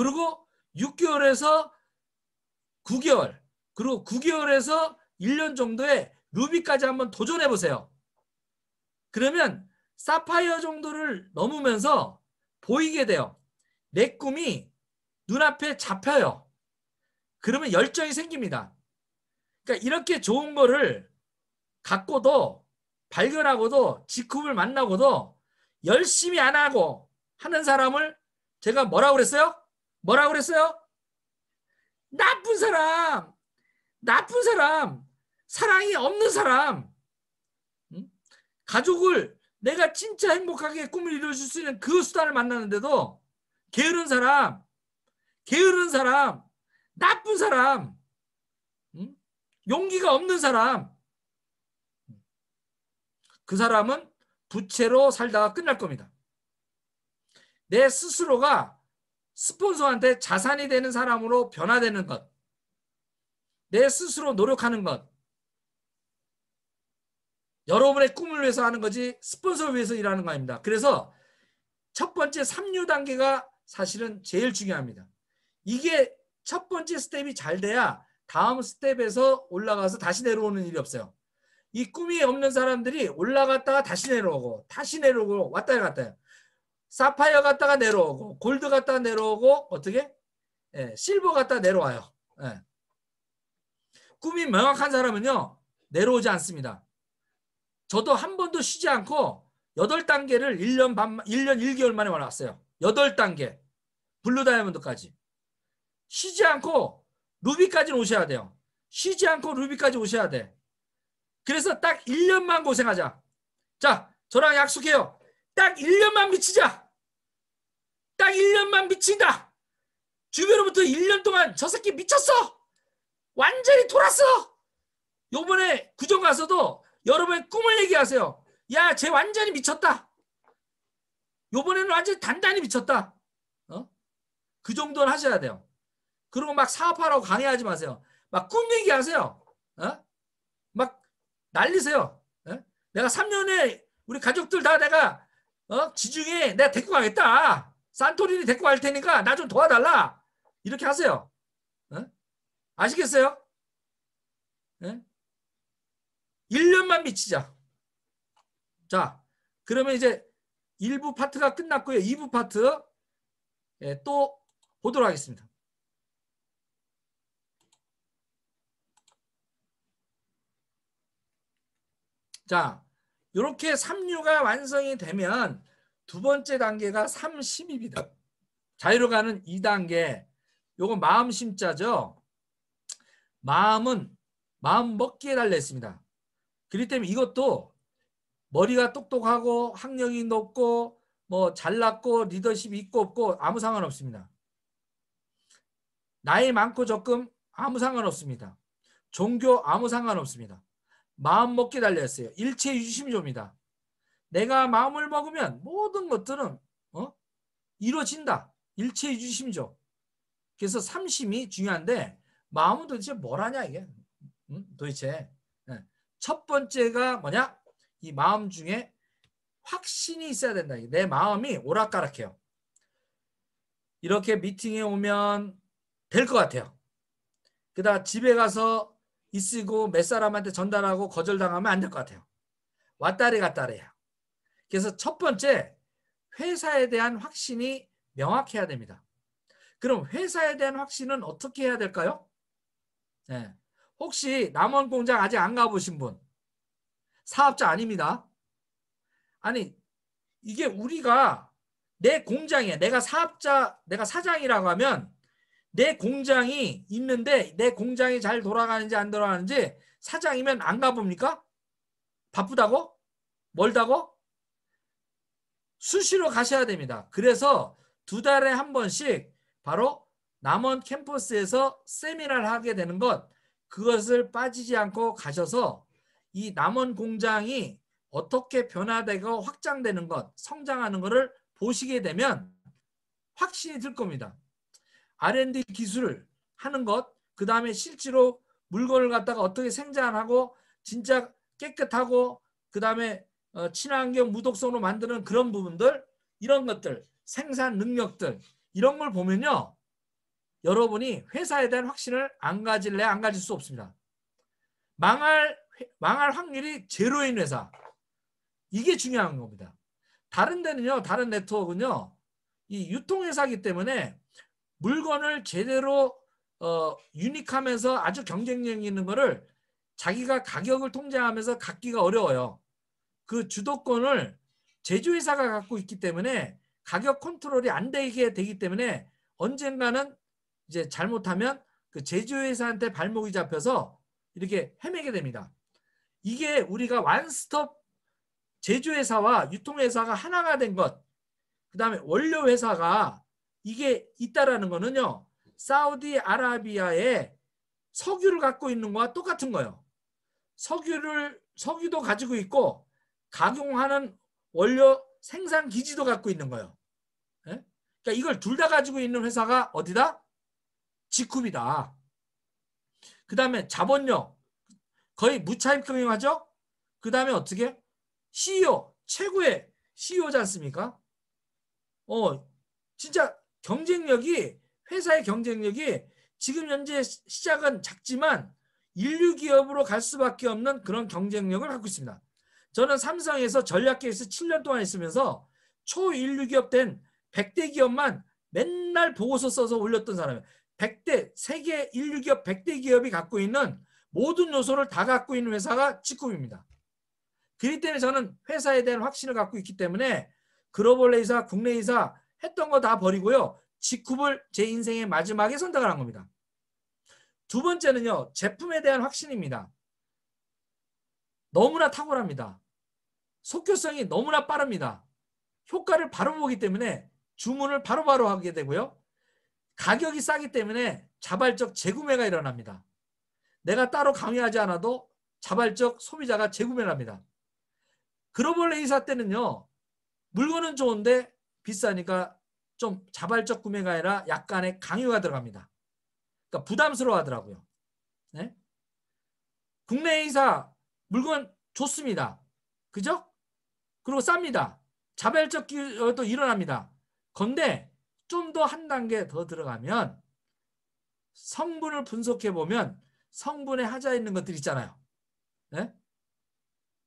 그리고 6개월에서 9개월, 그리고 9개월에서 1년 정도의 루비까지 한번 도전해 보세요. 그러면 사파이어 정도를 넘으면서 보이게 돼요. 내 꿈이 눈앞에 잡혀요. 그러면 열정이 생깁니다. 그러니까 이렇게 좋은 거를 갖고도, 발견하고도, 직급을 만나고도 열심히 안 하고 하는 사람을 제가 뭐라고 그랬어요? 뭐라고 그랬어요? 나쁜 사람, 나쁜 사람, 사랑이 없는 사람. 가족을 내가 진짜 행복하게 꿈을 이루어줄 수 있는 그 수단을 만나는데도 게으른 사람, 게으른 사람, 나쁜 사람, 용기가 없는 사람, 그 사람은 부채로 살다가 끝날 겁니다. 내 스스로가 스폰서한테 자산이 되는 사람으로 변화되는 것, 내 스스로 노력하는 것, 여러분의 꿈을 위해서 하는 거지 스폰서를 위해서 일하는 거 아닙니다. 그래서 첫 번째 3류 단계가 사실은 제일 중요합니다. 이게 첫 번째 스텝이 잘 돼야 다음 스텝에서 올라가서 다시 내려오는 일이 없어요. 이 꿈이 없는 사람들이 올라갔다가 다시 내려오고 다시 내려오고 왔다 갔다 해요. 사파이어 갔다가 내려오고 골드 갔다가 내려오고 어떻게? 실버 갔다가 내려와요. 꿈이 명확한 사람은요 내려오지 않습니다. 저도 한 번도 쉬지 않고 8단계를 1년 1개월 만에 올라왔어요. 8단계. 블루 다이아몬드까지. 쉬지 않고 루비까지 오셔야 돼요. 쉬지 않고 루비까지 오셔야 돼. 그래서 딱 1년만 고생하자. 자, 저랑 약속해요. 딱 1년만 미치자. 딱 1년만 미친다. 주변으로부터 1년 동안 저 새끼 미쳤어. 완전히 돌았어. 요번에 구정 가서도 여러분의 꿈을 얘기하세요. 야, 쟤 완전히 미쳤다. 요번에는 완전히 단단히 미쳤다. 그 정도는 하셔야 돼요. 그리고 막 사업하라고 강요하지 마세요. 막 꿈 얘기하세요. 막 날리세요. 내가 3년에 우리 가족들 다 내가 지중해 내가 데리고 가겠다. 산토리니 데리고 갈 테니까 나 좀 도와달라. 이렇게 하세요. 아시겠어요? 1년만 미치자. 자, 그러면 이제 1부 파트가 끝났고요. 2부 파트 또 보도록 하겠습니다. 자, 이렇게 3류가 완성이 되면 두 번째 단계가 3심입니다. 자유로 가는 2단계. 요거 마음 심자죠. 마음은 마음 먹기에 달려 있습니다. 그렇기 때문에 이것도 머리가 똑똑하고 학력이 높고 뭐 잘났고 리더십이 있고 없고 아무 상관없습니다. 나이 많고 적금 아무 상관없습니다. 종교 아무 상관없습니다. 마음 먹기에 달려 있어요. 일체유심조입니다. 내가 마음을 먹으면 모든 것들은 이루어진다. 일체유심조. 그래서 3심이 중요한데 마음은 도대체 뭘 하냐 이게. 도대체 첫 번째가 뭐냐? 이 마음 중에 확신이 있어야 된다. 내 마음이 오락가락해요. 이렇게 미팅에 오면 될 것 같아요. 그다음 집에 가서 있고 몇 사람한테 전달하고 거절당하면 안 될 것 같아요. 왔다리 갔다리야. 그래서 첫 번째 회사에 대한 확신이 명확해야 됩니다. 그럼 회사에 대한 확신은 어떻게 해야 될까요? 혹시 남원공장 아직 안 가보신 분? 사업자 아닙니다. 아니 이게 우리가 내 공장에 내가 사업자 내가 사장이라고 하면 내 공장이 있는데 내 공장이 잘 돌아가는지 안 돌아가는지 사장이면 안 가봅니까? 바쁘다고? 멀다고? 수시로 가셔야 됩니다. 그래서 2달에 한 번씩 바로 남원 캠퍼스에서 세미나를 하게 되는 것 그것을 빠지지 않고 가셔서 이 남원 공장이 어떻게 변화되고 확장되는 것 성장하는 것을 보시게 되면 확신이 들 겁니다. R&D 기술을 하는 것, 그 다음에 실제로 물건을 갖다가 어떻게 생산하고 진짜 깨끗하고 그 다음에 친환경 무독성으로 만드는 그런 부분들 이런 것들 생산 능력들 이런 걸 보면요 여러분이 회사에 대한 확신을 안 가질래 안 가질 수 없습니다. 망할 확률이 제로인 회사. 이게 중요한 겁니다. 다른 데는요, 다른 네트워크는요, 이 유통회사이기 때문에 물건을 제대로 유닉하면서 아주 경쟁력 있는 거를 자기가 가격을 통제하면서 갖기가 어려워요. 그 주도권을 제조회사가 갖고 있기 때문에 가격 컨트롤이 안 되게 되기 때문에 언젠가는 이제 잘못하면 그 제조회사한테 발목이 잡혀서 이렇게 헤매게 됩니다. 이게 우리가 원스톱 제조회사와 유통회사가 하나가 된 것, 그 다음에 원료회사가 이게 있다라는 거는요, 사우디아라비아에 석유를 갖고 있는 거와 똑같은 거예요. 석유도 가지고 있고 가공하는 원료 생산 기지도 갖고 있는 거예요. 예? 그러니까 이걸 둘 다 가지고 있는 회사가 어디다? 지쿰이다. 그 다음에 자본력 거의 무차입 경영하죠. 그 다음에 어떻게? CEO 최고의 CEO지 않습니까? 진짜 경쟁력이 회사의 경쟁력이 지금 현재 시작은 작지만 인류 기업으로 갈 수밖에 없는 그런 경쟁력을 갖고 있습니다. 저는 삼성에서 전략계에서 7년 동안 있으면서 초인류 기업 된 100대 기업만 맨날 보고서 써서 올렸던 사람이에요. 100대 세계 인류 기업 100대 기업이 갖고 있는 모든 요소를 다 갖고 있는 회사가 지쿰입니다. 그렇기 때문에 저는 회사에 대한 확신을 갖고 있기 때문에 글로벌 회사, 국내 회사 했던 거 다 버리고요. 지쿰을 제 인생의 마지막에 선택을 한 겁니다. 두 번째는요. 제품에 대한 확신입니다. 너무나 탁월합니다. 속효성이 너무나 빠릅니다. 효과를 바로 보기 때문에 주문을 바로바로 하게 되고요. 가격이 싸기 때문에 자발적 재구매가 일어납니다. 내가 따로 강요하지 않아도 자발적 소비자가 재구매를 합니다. 글로벌 회사 때는요. 물건은 좋은데 비싸니까 좀 자발적 구매가 아니라 약간의 강요가 들어갑니다. 그러니까 부담스러워 하더라고요. 네? 국내 회사 물건 좋습니다. 그죠? 그리고 쌉니다. 자발적 기여도 일어납니다. 그런데 좀 더 한 단계 더 들어가면 성분을 분석해 보면 성분에 하자 있는 것들 있잖아요. 네?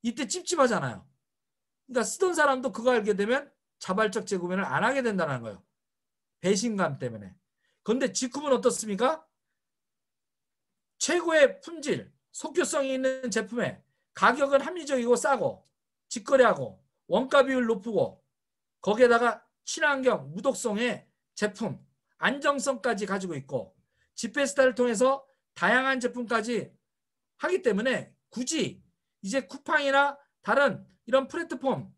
이때 찝찝하잖아요. 그러니까 쓰던 사람도 그거 알게 되면 자발적 재구매를 안 하게 된다는 거예요. 배신감 때문에. 그런데 지쿰은 어떻습니까? 최고의 품질, 속효성이 있는 제품에 가격은 합리적이고 싸고 직거래하고 원가 비율 높고 거기에다가 친환경, 무독성의 제품, 안정성까지 가지고 있고 지페스타를 통해서 다양한 제품까지 하기 때문에 굳이 이제 쿠팡이나 다른 이런 플랫폼,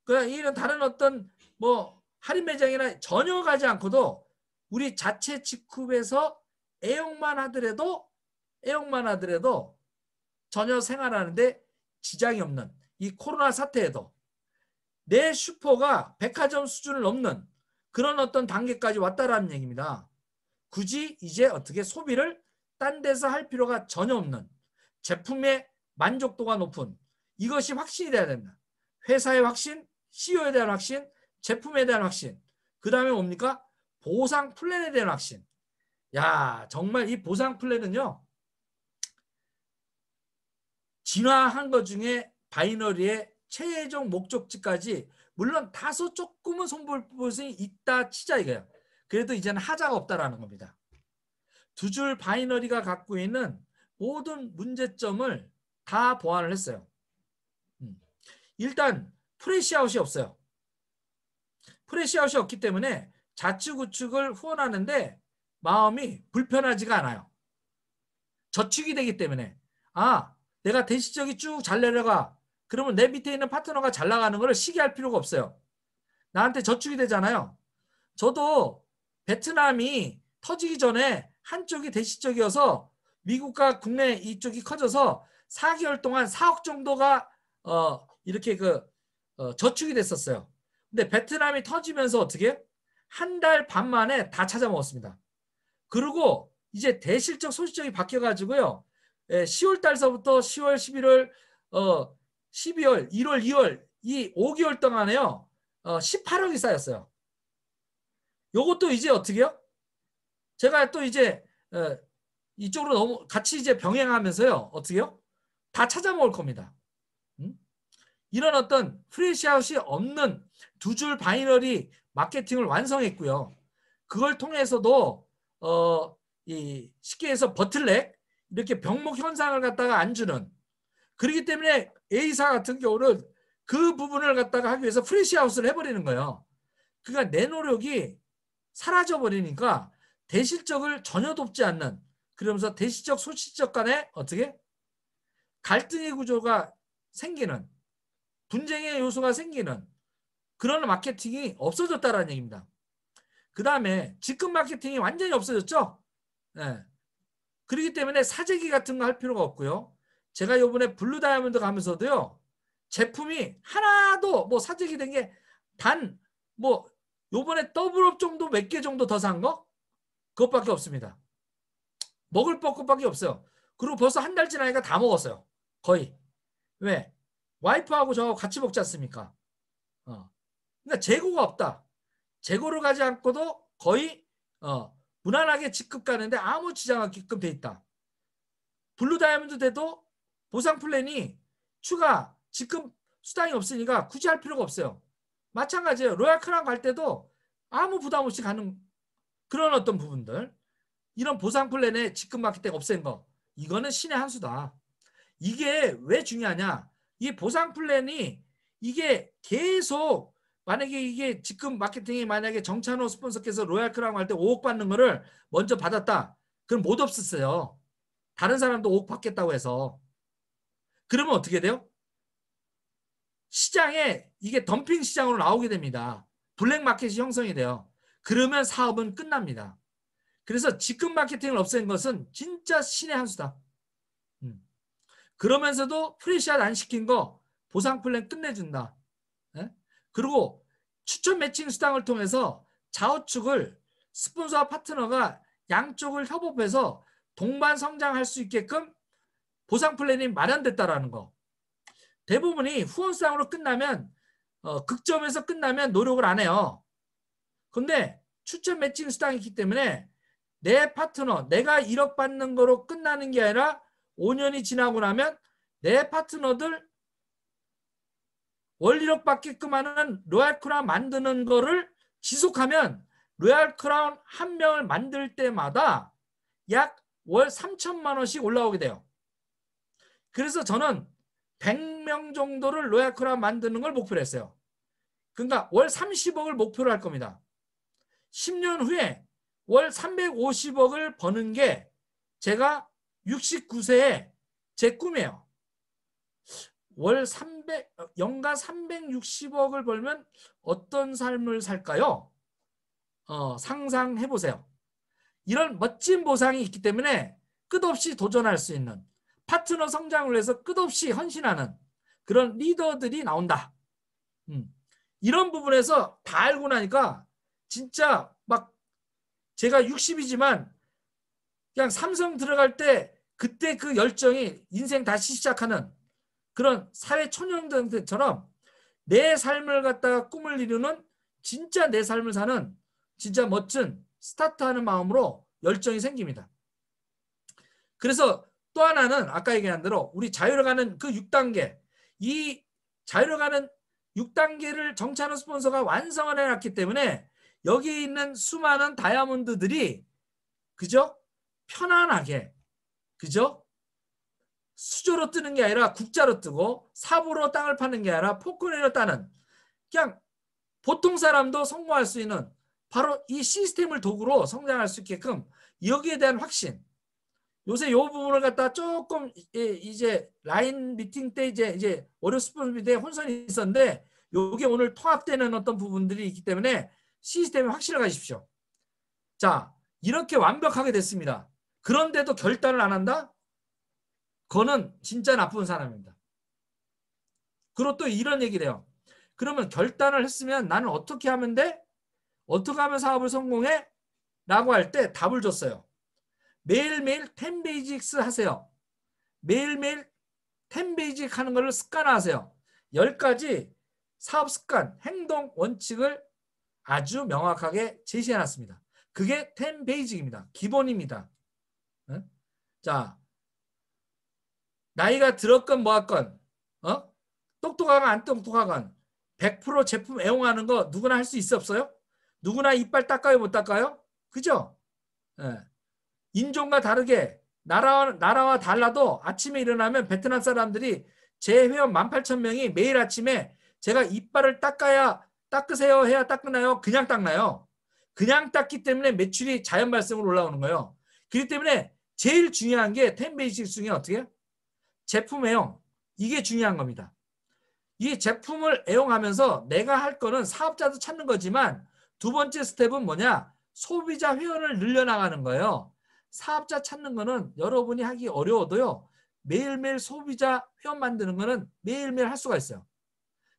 이런 다른 어떤 뭐 할인 매장이나 전혀 가지 않고도 우리 자체 지쿰에서 애용만 하더라도 전혀 생활하는데 지장이 없는 이 코로나 사태에도 내 슈퍼가 백화점 수준을 넘는 그런 어떤 단계까지 왔다라는 얘기입니다. 굳이 이제 어떻게 소비를 딴 데서 할 필요가 전혀 없는 제품의 만족도가 높은 이것이 확신이 돼야 됩니다. 회사의 확신, CEO에 대한 확신, 제품에 대한 확신, 그 다음에 뭡니까? 보상 플랜에 대한 확신. 야, 정말 이 보상 플랜은요. 진화한 것 중에 바이너리의 최종 목적지까지 물론 다소 조금은 손볼 것이 있다 치자 이거예요. 그래도 이제는 하자가 없다라는 겁니다. 두 줄 바이너리가 갖고 있는 모든 문제점을 다 보완을 했어요. 일단 프레시아웃이 없어요. 프레시아웃이 없기 때문에 좌측 우측을 후원하는데 마음이 불편하지가 않아요. 저축이 되기 때문에 내가 대시적이 쭉 잘 내려가. 그러면 내 밑에 있는 파트너가 잘 나가는 걸 시기할 필요가 없어요. 나한테 저축이 되잖아요. 저도 베트남이 터지기 전에 한쪽이 대시적이어서 미국과 국내 이쪽이 커져서 4개월 동안 4억 정도가 이렇게 저축이 됐었어요. 근데 베트남이 터지면서 어떻게 한 달 반 만에 다 찾아먹었습니다. 그리고 이제 대실적 소실적이 바뀌어가지고요. 10월 달서부터 10월, 11월, 12월, 1월, 2월 이 5개월 동안에요. 18억이 쌓였어요. 요것도 이제 어떻게 해요? 제가 또 이제 이쪽으로 너무 같이 이제 병행하면서요. 어떻게요? 다 찾아 먹을 겁니다. 이런 어떤 프레시아웃이 없는 두 줄 바이너리 마케팅을 완성했고요. 그걸 통해서도 쉽게 해서 버틀렉 이렇게 병목 현상을 갖다가 안 주는, 그렇기 때문에 A사 같은 경우는 그 부분을 갖다가 하기 위해서 프레시아웃을 해버리는 거예요. 그러니까 내 노력이 사라져 버리니까 대실적을 전혀 돕지 않는, 그러면서 대실적 소실적 간에 어떻게 갈등의 구조가 생기는, 분쟁의 요소가 생기는 그런 마케팅이 없어졌다라는 얘기입니다. 그 다음에 직급 마케팅이 완전히 없어졌죠. 네. 그렇기 때문에 사재기 같은 거 할 필요가 없고요. 제가 이번에 블루 다이아몬드 가면서도요, 제품이 하나도 뭐 사재기 된 게 단 뭐 요번에 더블업 정도 몇 개 정도 더 산 거 그것밖에 없습니다. 먹을 것밖에 없어요. 그리고 벌써 한 달 지나니까 다 먹었어요. 거의. 왜? 와이프하고 저하고 같이 먹지 않습니까? 그러니까 재고가 없다. 재고를 가지 않고도 거의 무난하게 직급 가는데 아무 지장 없게끔 돼 있다. 블루 다이아몬드 돼도 보상 플랜이 추가 직급 수당이 없으니까 굳이 할 필요가 없어요. 마찬가지예요. 로얄 크라운 갈 때도 아무 부담 없이 가는 그런 어떤 부분들, 이런 보상 플랜에 직급 마케팅 없앤 거, 이거는 신의 한 수다. 이게 왜 중요하냐? 이 보상 플랜이 이게 계속, 만약에 이게 직급 마케팅이 만약에 정찬호 스폰서께서 로얄 크라운 갈 때 5억 받는 거를 먼저 받았다. 그럼 못 없었어요. 다른 사람도 5억 받겠다고 해서. 그러면 어떻게 돼요? 시장에 이게 덤핑 시장으로 나오게 됩니다. 블랙 마켓이 형성이 돼요. 그러면 사업은 끝납니다. 그래서 직급 마케팅을 없앤 것은 진짜 신의 한 수다. 그러면서도 프리샷 안 시킨 거 보상 플랜 끝내준다. 네? 그리고 추천 매칭 수당을 통해서 좌우측을 스폰서와 파트너가 양쪽을 협업해서 동반 성장할 수 있게끔 보상 플랜이 마련됐다라는 거. 대부분이 후원수당으로 끝나면 극점에서 끝나면 노력을 안 해요. 근데 추천 매칭 수당이 있기 때문에 내 파트너, 내가 1억 받는 거로 끝나는 게 아니라 5년이 지나고 나면 내 파트너들 월 1억 받게끔 하는 로얄 크라운 만드는 거를 지속하면 로얄 크라운 한 명을 만들 때마다 약 월 3천만 원씩 올라오게 돼요. 그래서 저는 100명 정도를 로얄 크라운 만드는 걸 목표로 했어요. 그러니까 월 30억을 목표로 할 겁니다. 10년 후에 월 350억을 버는 게 제가 69세에 제 꿈이에요. 연간 360억을 벌면 어떤 삶을 살까요? 상상해 보세요. 이런 멋진 보상이 있기 때문에 끝없이 도전할 수 있는, 파트너 성장을 위해서 끝없이 헌신하는 그런 리더들이 나온다. 이런 부분에서 다 알고 나니까 진짜 막 제가 60이지만 그냥 삼성 들어갈 때 그때 그 열정이 인생 다시 시작하는 그런 사회 초년생들처럼 내 삶을 갖다가 꿈을 이루는, 진짜 내 삶을 사는 진짜 멋진 스타트하는 마음으로 열정이 생깁니다. 그래서 또 하나는 아까 얘기한 대로 우리 자유로 가는 그 6단계, 이 자유로 가는 6단계를 정찬호 스폰서가 완성을 해놨기 때문에 여기 있는 수많은 다이아몬드들이 그죠? 편안하게, 그죠? 수저로 뜨는 게 아니라 국자로 뜨고 삽으로 땅을 파는 게 아니라 포크레인으로 따는, 그냥 보통 사람도 성공할 수 있는 바로 이 시스템을 도구로 성장할 수 있게끔 여기에 대한 확신. 요새 이 부분을 갖다 조금 이제 라인 미팅 때 이제 월요 스폰서 때 혼선이 있었는데 여기 오늘 통합되는 어떤 부분들이 있기 때문에 시스템에 확신을 가지십시오. 자, 이렇게 완벽하게 됐습니다. 그런데도 결단을 안 한다? 그거는 진짜 나쁜 사람입니다. 그리고 또 이런 얘기를 해요. 그러면 결단을 했으면 나는 어떻게 하면 돼? 어떻게 하면 사업을 성공해? 라고 할 때 답을 줬어요. 매일매일 10 베이직스 하세요. 매일매일 10 베이직 하는 걸 습관화하세요. 10가지 사업 습관, 행동 원칙을 아주 명확하게 제시해놨습니다. 그게 10 베이직입니다. 기본입니다. 자, 나이가 들었건 뭐했건 똑똑하건 안 똑똑하건 100% 제품 애용하는 거 누구나 할 수 있어 없어요? 누구나 이빨 닦아요 못 닦아요? 그죠? 예. 인종과 다르게 나라와 달라도 아침에 일어나면 베트남 사람들이 제 회원 18,000명이 매일 아침에 제가 이빨을 닦으세요 해야 닦나요? 그냥 닦나요? 그냥 닦기 때문에 매출이 자연 발생으로 올라오는 거예요. 그렇기 때문에 제일 중요한 게 10 베이직 중에 어떻게? 제품 애용. 이게 중요한 겁니다. 이 제품을 애용하면서 내가 할 거는 사업자도 찾는 거지만 두 번째 스텝은 뭐냐? 소비자 회원을 늘려나가는 거예요. 사업자 찾는 거는 여러분이 하기 어려워도요. 매일매일 소비자 회원 만드는 거는 매일매일 할 수가 있어요.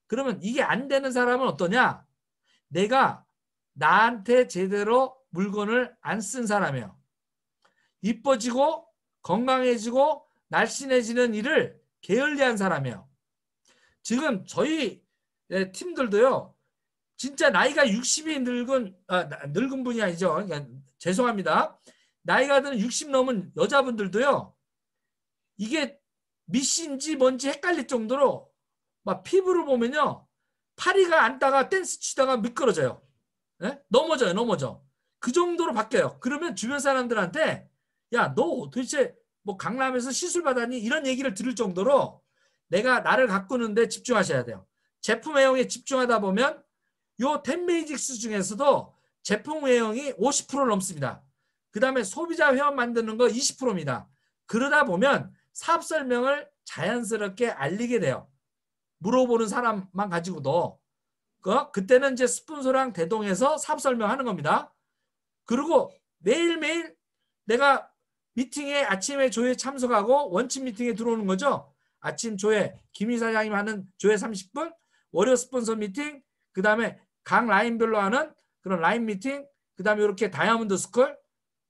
그러면 이게 안 되는 사람은 어떠냐? 내가 나한테 제대로 물건을 안 쓴 사람이에요. 이뻐지고 건강해지고 날씬해지는 일을 게을리한 사람이에요. 지금 저희 팀들도요. 진짜 나이가 60이 늙은 분이 아니죠. 그러니까 죄송합니다. 나이가 든 60 넘은 여자분들도요. 이게 미신지 뭔지 헷갈릴 정도로 막 피부를 보면요. 파리가 앉다가 댄스 치다가 미끄러져요. 네? 넘어져. 그 정도로 바뀌어요. 그러면 주변 사람들한테 야, 너 도대체 뭐 강남에서 시술 받았니? 이런 얘기를 들을 정도로 내가 나를 가꾸는데 집중하셔야 돼요. 제품 애용에 집중하다 보면 요 10 베이직스 중에서도 제품 애용이 50%를 넘습니다. 그 다음에 소비자 회원 만드는 거 20%입니다. 그러다 보면 사업 설명을 자연스럽게 알리게 돼요. 물어보는 사람만 가지고도. 그때는 이제 스폰서랑 대동해서 사업 설명하는 겁니다. 그리고 매일매일 내가 미팅에 아침에 조회 참석하고 원칙 미팅에 들어오는 거죠. 아침 조회, 김 이사장님 하는 조회 30분, 월요 스폰서 미팅, 그 다음에 각 라인별로 하는 그런 라인 미팅, 그 다음에 이렇게 다이아몬드 스쿨,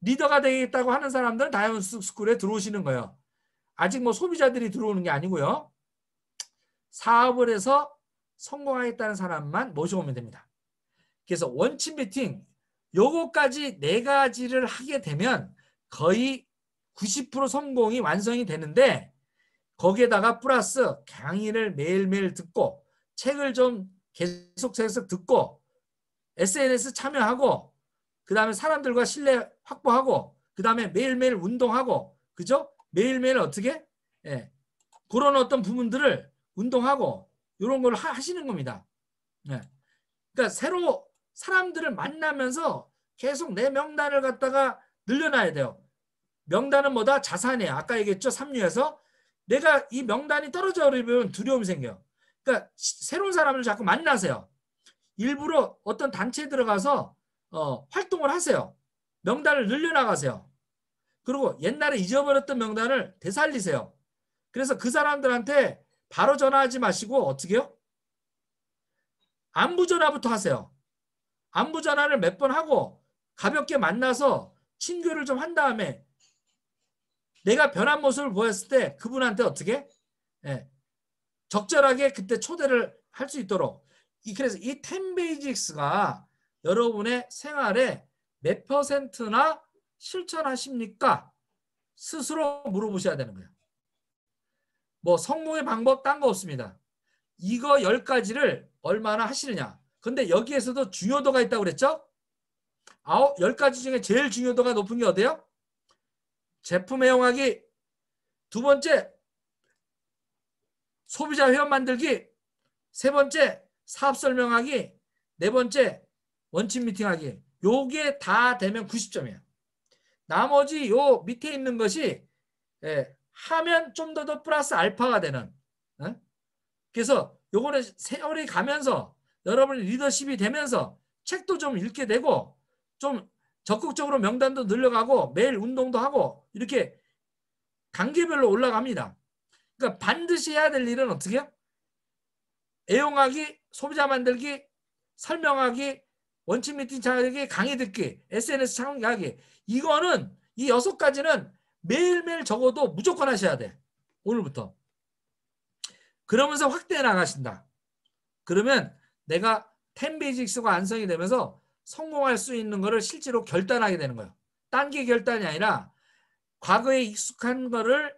리더가 되겠다고 하는 사람들은 다이아몬드 스쿨에 들어오시는 거예요. 아직 뭐 소비자들이 들어오는 게 아니고요. 사업을 해서 성공하겠다는 사람만 모셔오면 됩니다. 그래서 원칙 미팅, 요거까지 4가지를 하게 되면 거의 90% 성공이 완성이 되는데 거기에다가 플러스 강의를 매일매일 듣고 책을 좀 계속 듣고 SNS 참여하고 그 다음에 사람들과 신뢰 확보하고 그 다음에 매일매일 운동하고 그죠? 매일매일 어떻게? 예. 그런 어떤 부분들을 운동하고 이런 걸 하시는 겁니다. 예. 그러니까 새로 사람들을 만나면서 계속 내 명단을 갖다가 늘려놔야 돼요. 명단은 뭐다? 자산이에요. 아까 얘기했죠? 삼류에서 내가 이 명단이 떨어져 버리면 두려움이 생겨요. 그러니까 새로운 사람을 자꾸 만나세요. 일부러 어떤 단체에 들어가서 활동을 하세요. 명단을 늘려나가세요. 그리고 옛날에 잊어버렸던 명단을 되살리세요. 그래서 그 사람들한테 바로 전화하지 마시고 어떻게 해요? 안부 전화부터 하세요. 안부 전화를 몇 번 하고 가볍게 만나서 친교를 좀 한 다음에 내가 변한 모습을 보였을 때 그분한테 어떻게? 예, 적절하게 그때 초대를 할 수 있도록. 그래서 이 10 베이직스가 여러분의 생활에 몇 %나 실천하십니까? 스스로 물어보셔야 되는 거예요. 뭐 성공의 방법 딴 거 없습니다. 이거 10가지를 얼마나 하시느냐. 근데 여기에서도 중요도가 있다고 그랬죠? 10가지 중에 제일 중요도가 높은 게 어디예요? 제품 애용하기. 두 번째, 소비자 회원 만들기. 세 번째, 사업 설명하기. 네 번째, 원칙 미팅하기. 요게 다 되면 90점이에요. 나머지 요 밑에 있는 것이 하면 좀 더 플러스 알파가 되는. 그래서 요거는 세월이 가면서 여러분의 리더십이 되면서 책도 좀 읽게 되고 좀 적극적으로 명단도 늘려가고 매일 운동도 하고 이렇게 단계별로 올라갑니다. 그러니까 반드시 해야 될 일은 어떻게 해요? 애용하기, 소비자 만들기, 설명하기, 원칙 미팅 참여하기, 강의 듣기, SNS 참여하기. 이거는 이 6가지는 매일매일 적어도 무조건 하셔야 돼. 오늘부터. 그러면서 확대해 나가신다. 그러면 내가 10 베이직스가 완성이 되면서 성공할 수 있는 거를 실제로 결단하게 되는 거예요. 단계 결단이 아니라 과거에 익숙한 거를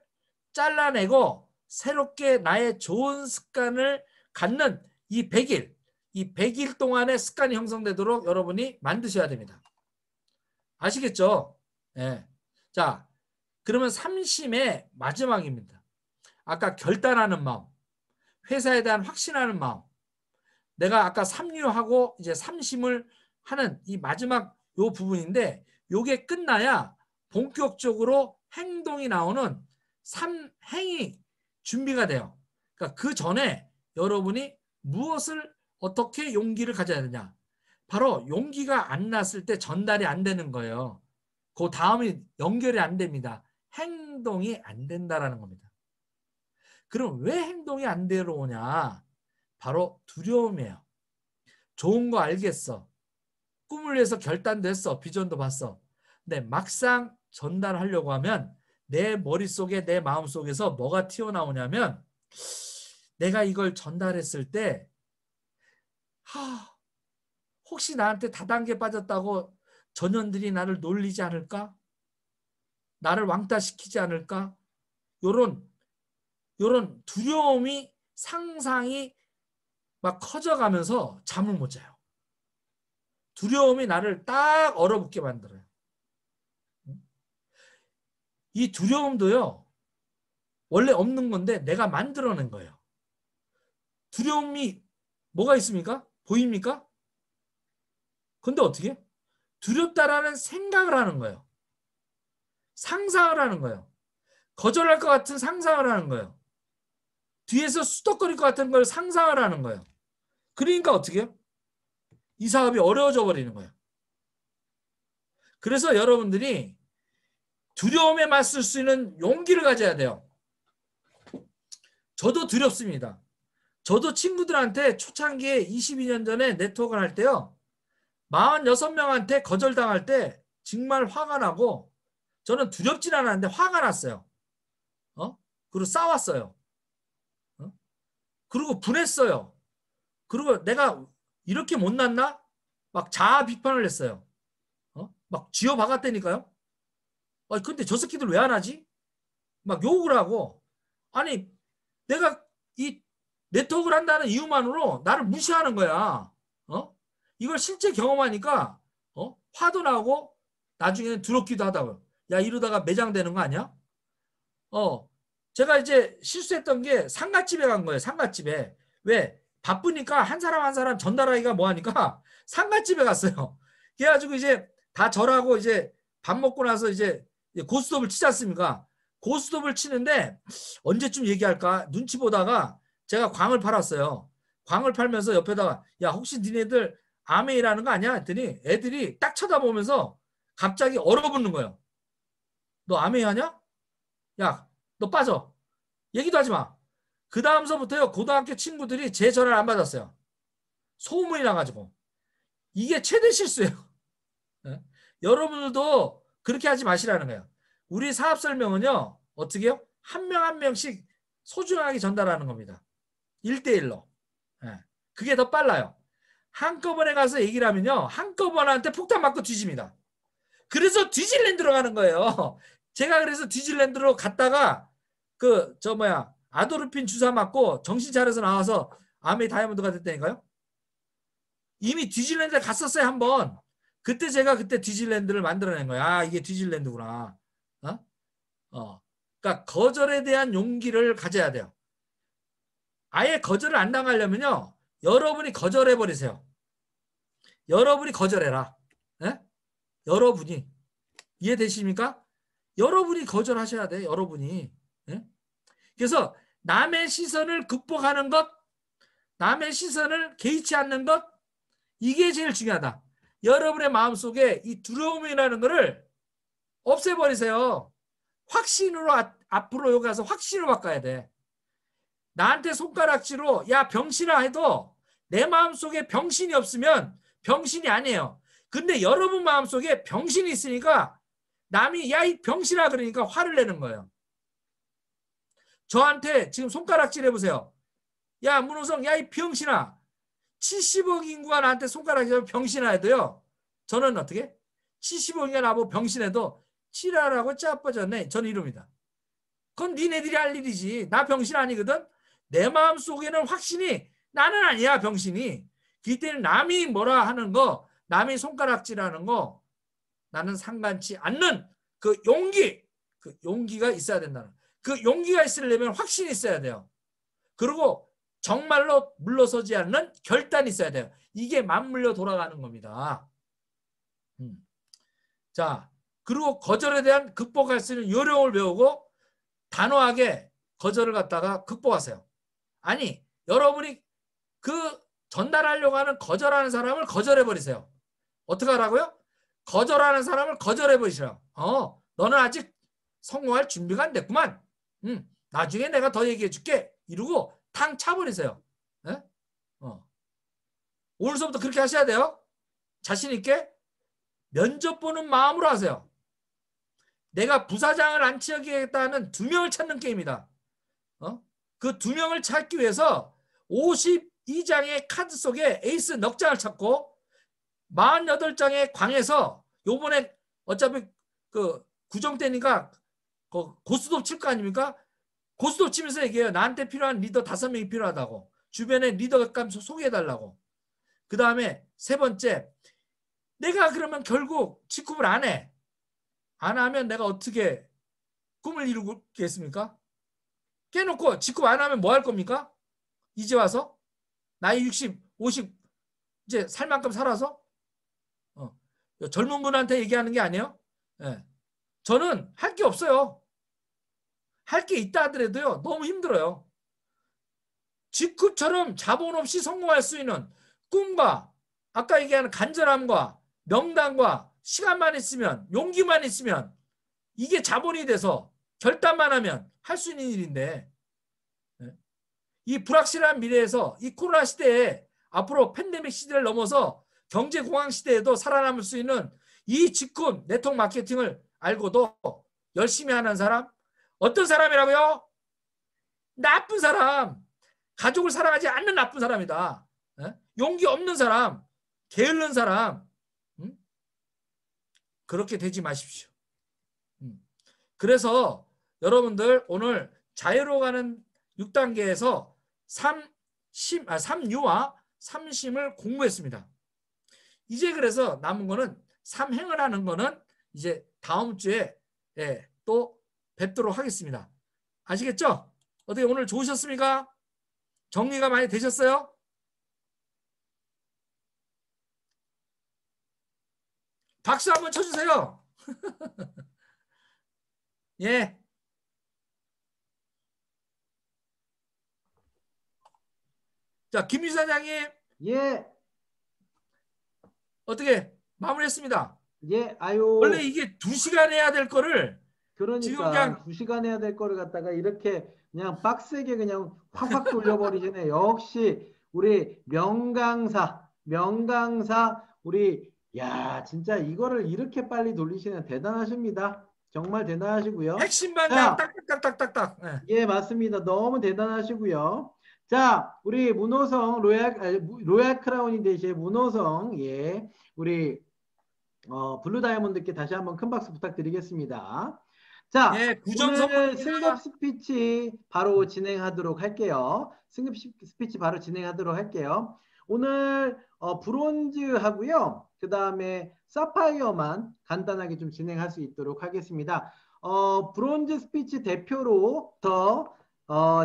잘라내고 새롭게 나의 좋은 습관을 갖는 이 100일, 이 100일 동안의 습관이 형성되도록 여러분이 만드셔야 됩니다. 아시겠죠? 네. 자, 그러면 삼심의 마지막입니다. 아까 결단하는 마음, 회사에 대한 확신하는 마음, 내가 아까 삼류하고 이제 삼심을 하는 이 마지막 요 부분인데, 요게 끝나야 본격적으로 행동이 나오는 삼행이 준비가 돼요. 그러니까 그 전에 여러분이 무엇을 어떻게 용기를 가져야 되냐? 바로 용기가 안 났을 때 전달이 안 되는 거예요. 그 다음이 연결이 안 됩니다. 행동이 안 된다라는 겁니다. 그럼 왜 행동이 안 들어오냐? 바로 두려움이에요. 좋은 거 알겠어. 꿈을 위해서 결단도 했어. 비전도 봤어. 근데 막상 전달하려고 하면 내 머릿속에 내 마음속에서 뭐가 튀어나오냐면, 내가 이걸 전달했을 때 혹시 나한테 다단계 빠졌다고 전현들이 나를 놀리지 않을까? 나를 왕따시키지 않을까? 요런 두려움이, 상상이 막 커져가면서 잠을 못 자요. 두려움이 나를 딱 얼어붙게 만들어요. 이 두려움도요, 원래 없는 건데 내가 만들어낸 거예요. 두려움이 뭐가 있습니까? 보입니까? 근데 어떻게? 두렵다라는 생각을 하는 거예요. 상상을 하는 거예요. 거절할 것 같은 상상을 하는 거예요. 뒤에서 수덕거릴 것 같은 걸 상상을 하는 거예요. 그러니까 어떻게 해요? 이 사업이 어려워져 버리는 거예요. 그래서 여러분들이 두려움에 맞설 수 있는 용기를 가져야 돼요. 저도 두렵습니다. 저도 친구들한테 초창기에 22년 전에 네트워크를 할 때요, 46명한테 거절당할 때 정말 화가 나고, 저는 두렵진 않았는데 화가 났어요. 그리고 싸웠어요. 그리고 분했어요. 그리고 내가 이렇게 못났나? 막 자아 비판을 했어요. 막 쥐어 박았다니까요. 근데 저 새끼들 왜 안 하지? 막 욕을 하고. 아니, 내가 이 네트워크를 한다는 이유만으로 나를 무시하는 거야. 이걸 실제 경험하니까 화도 나고 나중에는 두렵기도 하다고요. 야, 이러다가 매장되는 거 아니야? 제가 이제 실수했던 게 상갓집에 간 거예요. 상갓집에. 왜? 바쁘니까 한 사람 한 사람 전달하기가 뭐하니까 상갓집에 갔어요. 그래가지고 이제 다 절하고 이제 밥 먹고 나서 이제 고스톱을 치지 않습니까? 고스톱을 치는데 언제쯤 얘기할까 눈치 보다가 제가 광을 팔았어요. 광을 팔면서 옆에다가, 야, 혹시 니네들 아메이라는 거 아니야? 했더니 애들이 딱 쳐다보면서 갑자기 얼어붙는 거예요. 너 아메이 하냐? 야, 너 빠져. 얘기도 하지 마. 그 다음서부터요, 고등학교 친구들이 제 전화를 안 받았어요. 소문이 나가지고. 이게 최대 실수예요. 네? 여러분들도 그렇게 하지 마시라는 거예요. 우리 사업 설명은요, 어떻게 해요? 한 명 한 명씩 소중하게 전달하는 겁니다. 1대1로. 네. 그게 더 빨라요. 한꺼번에 가서 얘기를 하면요, 한꺼번에한테 폭탄 맞고 뒤집니다. 그래서 디즈니랜드로 가는 거예요. 제가 그래서 디즈니랜드로 갔다가 아도르핀 주사 맞고 정신 차려서 나와서 아메이 다이아몬드가 됐다니까요. 이미 디즈니랜드에 갔었어요, 한번. 그때 제가 디즈니랜드를 만들어낸 거예요. 아, 이게 디즈니랜드구나. 그러니까 거절에 대한 용기를 가져야 돼요. 아예 거절을 안 당하려면요, 여러분이 거절해 버리세요. 여러분이 거절해라. 네? 여러분이. 이해되십니까? 여러분이 거절하셔야 돼. 여러분이. 네? 그래서 남의 시선을 극복하는 것, 남의 시선을 개의치 않는 것, 이게 제일 중요하다. 여러분의 마음속에 이 두려움이라는 것을 없애버리세요. 확신으로 앞으로 여기 가서 확신으로 바꿔야 돼. 나한테 손가락질로 야 병신아 해도 내 마음속에 병신이 없으면 병신이 아니에요. 근데 여러분 마음속에 병신이 있으니까 남이 야 이 병신아 그러니까 화를 내는 거예요. 저한테 지금 손가락질 해보세요. 야 문호성 야 이 병신아, 70억 인구가 나한테 손가락질 병신아 해도요, 저는 어떻게 75년 하고 병신해도 지랄하고 짜빠졌네. 저는 이럽니다. 그건 니네들이 할 일이지. 나 병신 아니거든. 내 마음속에는 확신이 나는 아니야 병신이. 그때는 남이 뭐라 하는 거, 남이 손가락질하는 거 나는 상관치 않는 그 용기가 있어야 된다는. 그 용기가 있으려면 확신이 있어야 돼요. 그리고 정말로 물러서지 않는 결단이 있어야 돼요. 이게 맞물려 돌아가는 겁니다. 자, 그리고 거절에 대한 극복할 수 있는 요령을 배우고 단호하게 거절을 갖다가 극복하세요. 아니, 여러분이 그 전달하려고 하는 거절하는 사람을 거절해버리세요. 어떻게 하라고요? 거절하는 사람을 거절해버리세요. 너는 아직 성공할 준비가 안 됐구만. 나중에 내가 더 얘기해줄게. 이러고 탕 차버리세요. 네? 오늘서부터 그렇게 하셔야 돼요. 자신 있게 면접 보는 마음으로 하세요. 내가 부사장을 안 치겠다는 2명을 찾는 게임이다. 그 2명을 찾기 위해서 52장의 카드 속에 에이스 넉 장을 찾고 48장의 광에서 요번에 어차피 그 구정 때니까 고스톱 칠 거 아닙니까? 고스톱 치면서 얘기해요. 나한테 필요한 리더 5명이 필요하다고. 주변에 리더 감 소개해달라고. 그 다음에 3번째, 내가 그러면 결국 직급을 안 해. 안 하면 내가 어떻게 꿈을 이루겠습니까? 깨놓고 직급 안 하면 뭐 할 겁니까? 이제 와서 나이 60, 50 이제 살 만큼 살아서 젊은 분한테 얘기하는 게 아니에요. 네. 저는 할 게 없어요. 할 게 있다 하더라도요. 너무 힘들어요. 직급처럼 자본 없이 성공할 수 있는 꿈과 아까 얘기하는 간절함과 명당과 시간만 있으면 용기만 있으면 이게 자본이 돼서 결단만 하면 할 수 있는 일인데 이 불확실한 미래에서 이 코로나 시대에 앞으로 팬데믹 시대를 넘어서 경제공황 시대에도 살아남을 수 있는 이 직군 네트워크 마케팅을 알고도 열심히 하는 사람 어떤 사람이라고요? 나쁜 사람. 가족을 사랑하지 않는 나쁜 사람이다. 용기 없는 사람. 게으른 사람. 그렇게 되지 마십시오. 그래서 여러분들 오늘 자유로 가는 6단계에서 3유와 3심을 공부했습니다. 이제 그래서 남은 거는 3행을 하는 거는 이제 다음 주에 또 뵙도록 하겠습니다. 아시겠죠? 어떻게 오늘 좋으셨습니까? 정리가 많이 되셨어요? 박수 한번 쳐주세요. 예. 자, 김 이사장님. 예. 어떻게 마무리했습니다. 예. 아유. 원래 이게 2시간 해야 될 거를 지금 그러니까 그냥 2시간 해야 될 거를 갖다가 이렇게 그냥 빡세게 그냥 확확 돌려버리시네. 역시 우리 명강사 우리 야 진짜 이거를 이렇게 빨리 돌리시는 대단하십니다. 정말 대단하시고요. 핵심만 자, 딱딱딱딱딱딱. 예, 맞습니다. 너무 대단하시고요. 자, 우리 문호성 로얄 크라운이 되실 문호성 예, 우리 블루 다이아몬드께 다시 한번 큰 박수 부탁드리겠습니다. 자, 예, 오늘 승급 구정선물입니다. 스피치 바로 진행하도록 할게요. 승급 스피치 바로 진행하도록 할게요. 오늘 브론즈 하고요. 그 다음에 사파이어만 간단하게 좀 진행할 수 있도록 하겠습니다. 브론즈 스피치 대표로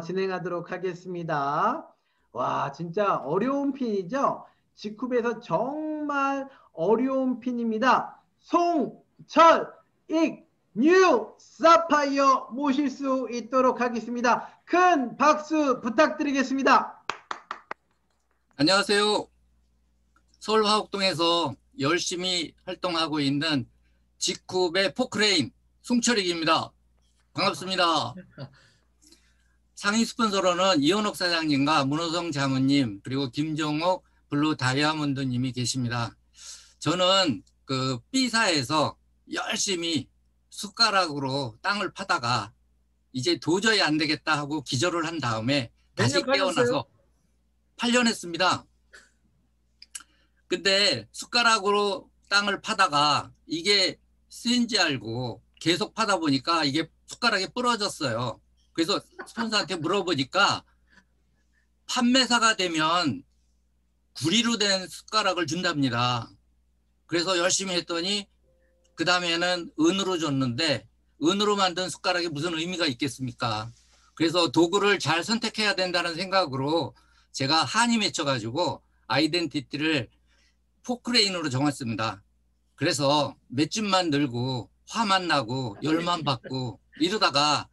진행하도록 하겠습니다. 와, 진짜 어려운 핀이죠? G쿱에서 정말 어려운 핀입니다. 송철익 뉴 사파이어 모실 수 있도록 하겠습니다. 큰 박수 부탁드리겠습니다. 안녕하세요. 서울 화곡동에서 열심히 활동하고 있는 G쿱의 포크레인 송철익입니다. 반갑습니다. 상위 스폰서로는 이현옥 사장님과 문호성 자무님 그리고 김정옥 블루 다이아몬드님이 계십니다. 저는 그 B사에서 열심히 숟가락으로 땅을 파다가 이제 도저히 안 되겠다 하고 기절을 한 다음에 다시 깨어나서 8년 했습니다. 근데 숟가락으로 땅을 파다가 이게 쓰인지 알고 계속 파다 보니까 이게 숟가락이 부러졌어요. 그래서 스폰서한테 물어보니까 판매사가 되면 구리로 된 숟가락을 준답니다. 그래서 열심히 했더니 그 다음에는 은으로 줬는데 은으로 만든 숟가락이 무슨 의미가 있겠습니까? 그래서 도구를 잘 선택해야 된다는 생각으로 제가 한이 맺혀가지고 아이덴티티를 포크레인으로 정했습니다. 그래서 맷집만 늘고 화만 나고 열만 받고 이러다가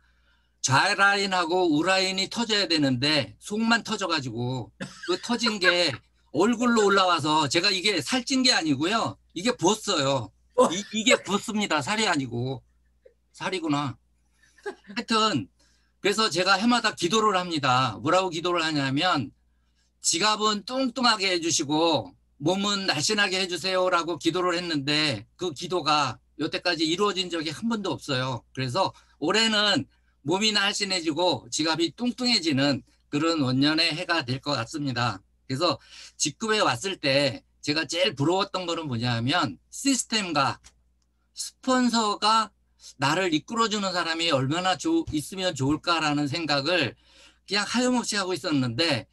좌라인하고 우라인이 터져야 되는데 속만 터져가지고 그 터진 게 얼굴로 올라와서 제가 이게 살찐 게 아니고요. 이게 부었어요. 이게 부었습니다. 살이 아니고. 살이구나. 하여튼 그래서 제가 해마다 기도를 합니다. 뭐라고 기도를 하냐면 지갑은 뚱뚱하게 해주시고 몸은 날씬하게 해주세요라고 기도를 했는데 그 기도가 여태까지 이루어진 적이 한 번도 없어요. 그래서 올해는 몸이 날씬해지고 지갑이 뚱뚱해지는 그런 원년의 해가 될 것 같습니다. 그래서 직급에 왔을 때 제가 제일 부러웠던 거는 뭐냐면 시스템과 스폰서가 나를 이끌어주는 사람이 얼마나 있으면 좋을까라는 생각을 그냥 하염없이 하고 있었는데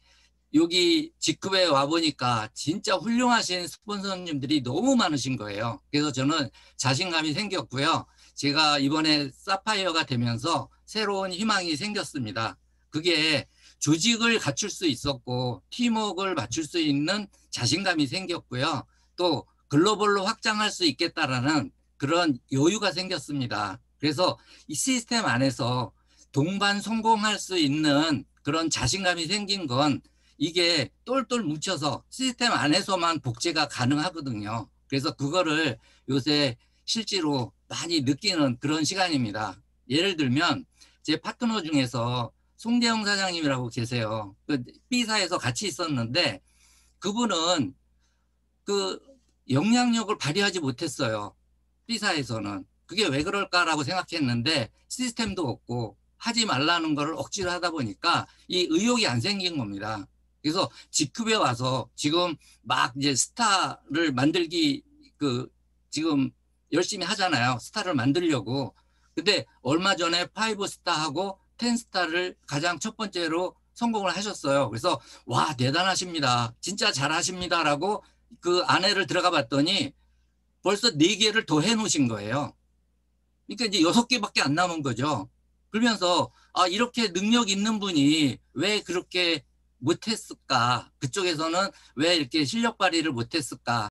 여기 직급에 와보니까 진짜 훌륭하신 스폰서님들이 너무 많으신 거예요. 그래서 저는 자신감이 생겼고요. 제가 이번에 사파이어가 되면서 새로운 희망이 생겼습니다. 그게 조직을 갖출 수 있었고 팀워크를 맞출 수 있는 자신감이 생겼고요. 또 글로벌로 확장할 수 있겠다라는 그런 여유가 생겼습니다. 그래서 이 시스템 안에서 동반 성공할 수 있는 그런 자신감이 생긴 건 이게 똘똘 뭉쳐서 시스템 안에서만 복제가 가능하거든요. 그래서 그거를 요새 실제로 많이 느끼는 그런 시간입니다. 예를 들면 제 파트너 중에서 송대영 사장님이라고 계세요. 그 B사에서 같이 있었는데 그분은 그 영향력을 발휘하지 못했어요. B사에서는. 그게 왜 그럴까라고 생각했는데 시스템도 없고 하지 말라는 거를 억지로 하다 보니까 이 의욕이 안 생긴 겁니다. 그래서 직급에 와서 지금 막 이제 스타를 만들기 지금 열심히 하잖아요. 스타를 만들려고. 근데 얼마 전에 5스타하고 10스타를 가장 첫 번째로 성공을 하셨어요. 그래서 와 대단하십니다. 진짜 잘하십니다라고 그 안에를 들어가 봤더니 벌써 4개를 더 해놓으신 거예요. 그러니까 이제 6개밖에 안 남은 거죠. 그러면서 아 이렇게 능력 있는 분이 왜 그렇게 못했을까? 그쪽에서는 왜 이렇게 실력 발휘를 못했을까?